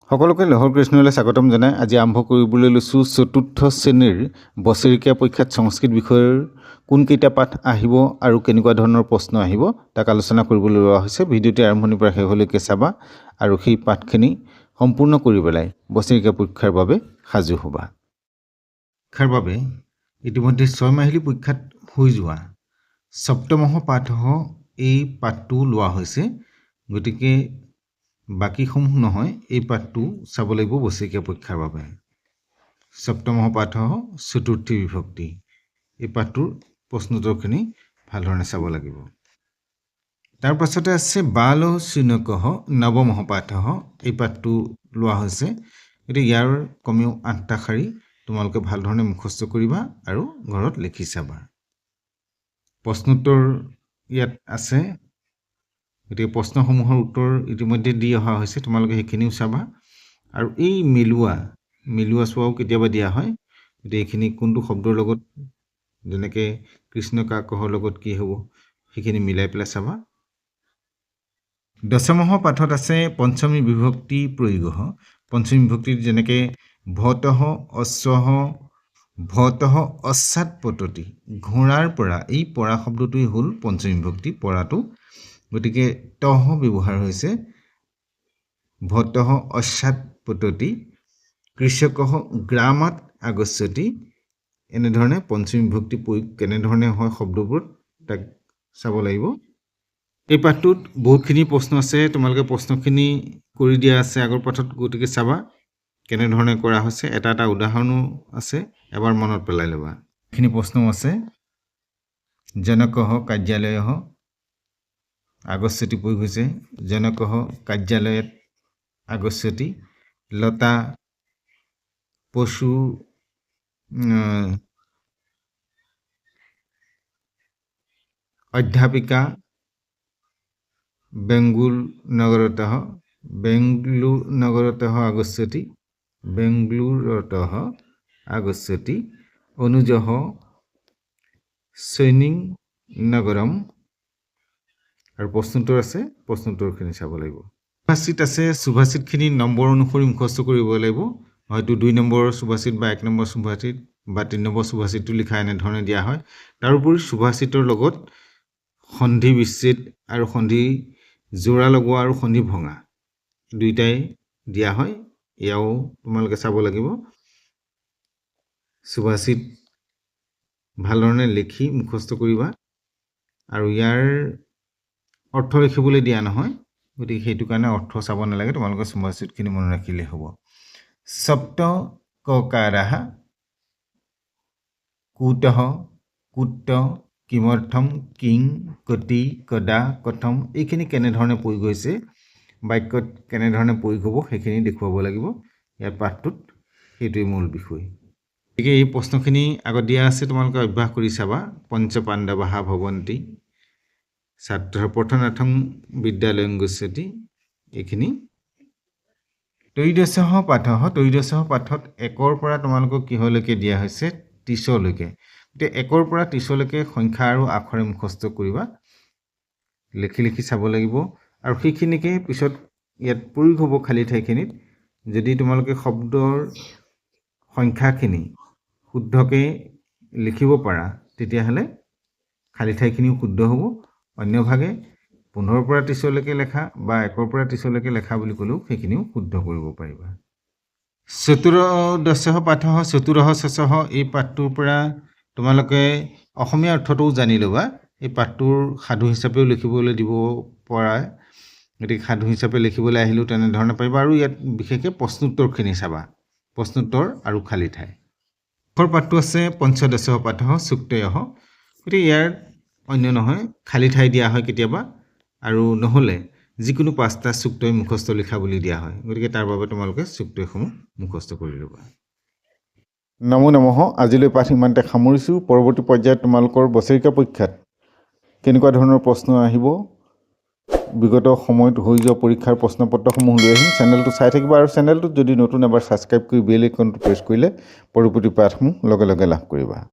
সকলোকে লহৰ কৃষ্ণলৈ স্বাগতম জনাই আজি আৰম্ভ কৰিবলৈ লৈছোঁ চতুৰ্থ শ্ৰেণীৰ বছৰেকীয়া পৰীক্ষাত সংস্কৃত বিষয়ৰ কোনকেইটা পাঠ আহিব আৰু কেনেকুৱা ধৰণৰ প্ৰশ্ন আহিব তাক আলোচনা কৰিবলৈ লোৱা হৈছে। ভিডিঅ'টি আৰম্ভণিৰ পৰা শেষলৈকে চাবা আৰু সেই পাঠখিনি সম্পূৰ্ণ কৰি পেলাই বছৰেকীয়া পৰীক্ষাৰ বাবে সাজু হ'বা। পৰীক্ষাৰ বাবে ইতিমধ্যে 6 মাহিলী পৰীক্ষাত হৈ যোৱা সপ্তমহ পাঠহ এই পাঠটো লোৱা হৈছে, গতিকে বাকীসমূহ নহয় এই পাঠটো চাব লাগিব বছৰেকীয়া পৰীক্ষাৰ বাবে। সপ্তমহ পাঠহ চতুৰ্থী বিভক্তি এই পাঠটোৰ প্ৰশ্নোত্তৰখিনি ভালধৰণে চাব লাগিব। তাৰ পাছতে আছে বাল শুনকহ নৱমহ পাঠহ এই পাঠটো লোৱা হৈছে। গতিকে ইয়াৰ কমেও 8টা শাৰী তোমালোকে ভালধৰণে মুখস্থ কৰিবা আৰু ঘৰত লিখি চাবা। প্ৰশ্নোত্তৰ ইয়াত আছে, গতিকে প্ৰশ্নসমূহৰ উত্তৰ ইতিমধ্যে দি অহা হৈছে, তোমালোকে সেইখিনিও চাবা আৰু এই মিলোৱা চোৱাও কেতিয়াবা দিয়া হয়। গতিকে এইখিনি কোনটো শব্দৰ লগত, যেনেকৈ কৃষ্ণ কাকহৰ লগত কি হ'ব সেইখিনি মিলাই পেলাই চাবা। দশমহ পাঠত আছে পঞ্চমী বিভক্তি প্ৰয়োগহ। পঞ্চমী বিভক্তিত যেনেকৈ ভতহ অশ্বহ ভতহ অশ্চাৎ পততি, ঘোঁৰাৰ পৰা, এই পৰা শব্দটোৱেই হ'ল পঞ্চমী বিভক্তি পৰাটো, গতিকে তহ ব্যৱহাৰ হৈছে। ভতহ অশ্চাৎ পততি কৃষকহ গ্ৰামাত আগচ্ছতি, এনেধৰণে পঞ্চমী বিভক্তি প্ৰয়োগ কেনেধৰণে হয় শব্দবোৰত তাক চাব লাগিব। এই পাঠটোত বহুতখিনি প্ৰশ্ন আছে, তোমালোকে প্ৰশ্নখিনি কৰি দিয়া আছে আগৰ পাঠত, গতিকে চাবা কেনেধৰণে কৰা হৈছে। এটা এটা উদাহৰণো আছে, এবাৰ মনত পেলাই ল'বা। এইখিনি প্ৰশ্নও আছে। জনকহ কাৰ্যালয়হ আগচ্ছতি প্ৰয়োগ হৈছে, জনকহ কাৰ্যালয়ত আগচ্ছতি। লতা পশু অধ্যাপিকা বেংগুল নগৰতঃ আগচ্ছতি, বেংগলুৰতঃ আগচ্ছতি। অনুজহ সৈনিং নগৰম। আৰু প্ৰশ্নোত্তৰ আছে, প্ৰশ্নোত্তৰখিনি চাব লাগিব। সুভাষিত আছে, সুভাষিতখিনি নম্বৰ অনুসৰি মুখস্থ কৰিব লাগিব। হয়তো 2 নম্বৰ সুভাষিত বা 1 নম্বৰ সুভাষিত বা 3 নম্বৰ সুভাষিতটো লিখা এনেধৰণে দিয়া হয়। তাৰোপৰি সুভাষিতৰ লগত সন্ধি বিচ্ছেদ আৰু সন্ধি জোৰা লগোৱা আৰু সন্ধি ভঙা দুইটাই দিয়া হয়, এয়াও তোমালোকে চাব লাগিব। সুভাষিত ভালধৰণে লিখি মুখস্থ কৰিবা আৰু ইয়াৰ অৰ্থ লিখিবলৈ দিয়া নহয়, গতিকে সেইটো কাৰণে অৰ্থ চাব নালাগে, তোমালোকে সুভাষিতখিনি মনত ৰাখিলেই হ'ব। সপ্ত ককাৰাহ কুতঃ কুত কিমৰ্থম কিং কতি কদা কথম, এইখিনি কেনেধৰণে প্ৰয়োগ হৈছে, বাক্যত কেনেধৰণে প্ৰয়োগ হ'ব সেইখিনি দেখুৱাব লাগিব। ইয়াৰ পাঠটোত সেইটোৱেই মূল বিষয়। গতিকে এই প্ৰশ্নখিনি আগত দিয়া আছে, তোমালোকে অভ্যাস কৰি চাবা। পঞ্চ পাণ্ডৱাহ ভৱন্তি ছাত্ৰ পঠনাৰ্থং বিদ্যালয়ং গচ্ছতি, এইখিনি। ত্ৰয়োদশহ পাঠহ, ত্ৰয়োদশহ পাঠত 1ৰ পৰা তোমালোকক কিহলৈকে দিয়া হৈছে, 30লৈকে। গতিকে 1ৰ পৰা 30লৈকে সংখ্যা আৰু আখৰে মুখস্থ কৰিবা, লিখি লিখি চাব লাগিব। আৰু সেইখিনিকে পিছত ইয়াত প্ৰয়োগ হ'ব খালী ঠাইখিনিত। যদি তোমালোকে শব্দৰ সংখ্যাখিনি শুদ্ধকৈ লিখিব পাৰা তেতিয়াহ'লে খালী ঠাইখিনিও শুদ্ধ হ'ব। অন্যভাগে 15ৰ পৰা 30লৈকে লেখা বা 1ৰ পৰা 30লৈকে লেখা বুলি ক'লেও সেইখিনিও শুদ্ধ কৰিব পাৰিবা। চতুৰ্দশহ পাঠহ চতুৰহ শশহ, এই পাঠটোৰ পৰা তোমালোকে অসমীয়া অৰ্থটোও জানি ল'বা। এই পাঠটোৰ সাধু হিচাপেও লিখিবলৈ দিব পৰা, গতিকে সাধু হিচাপে লিখিবলৈ আহিলেও তেনেধৰণে পাৰিবা। আৰু ইয়াত বিশেষকৈ প্ৰশ্নোত্তৰখিনি চাবা, প্ৰশ্নোত্তৰ আৰু খালী ঠাই। পাঠটো আছে পঞ্চদশহ পাঠহ চুক্তয়ঃ, গতিকে ইয়াত অন্য নহয়, খালী ঠাই দিয়া হয় কেতিয়াবা, আৰু নহ'লে যিকোনো 5টা চুক্তই মুখস্থ লিখা বুলি দিয়া হয়, গতিকে তাৰ বাবে তোমালোকে চুক্তসমূহ মুখস্থ কৰি ল'বা। নমো নমঃ। আজিলৈ পাঠ ইমানতে সামৰিছোঁ। পৰৱৰ্তী পৰ্যায়ত তোমালোকৰ বছৰেকীয়া পৰীক্ষাত কেনেকুৱা ধৰণৰ প্ৰশ্ন আহিব, বিগত সময়ত হৈ যোৱা পৰীক্ষাৰ প্ৰশ্নপত্ৰসমূহ লৈ আহিম। চেনেলটো চাই থাকিবা আৰু চেনেলটোত যদি নতুন এবাৰ ছাবস্ক্ৰাইব কৰি বেল আইকনটো প্ৰেছ কৰিলে পৰৱৰ্তী পাঠসমূহ লগে লগে লাভ কৰিবা।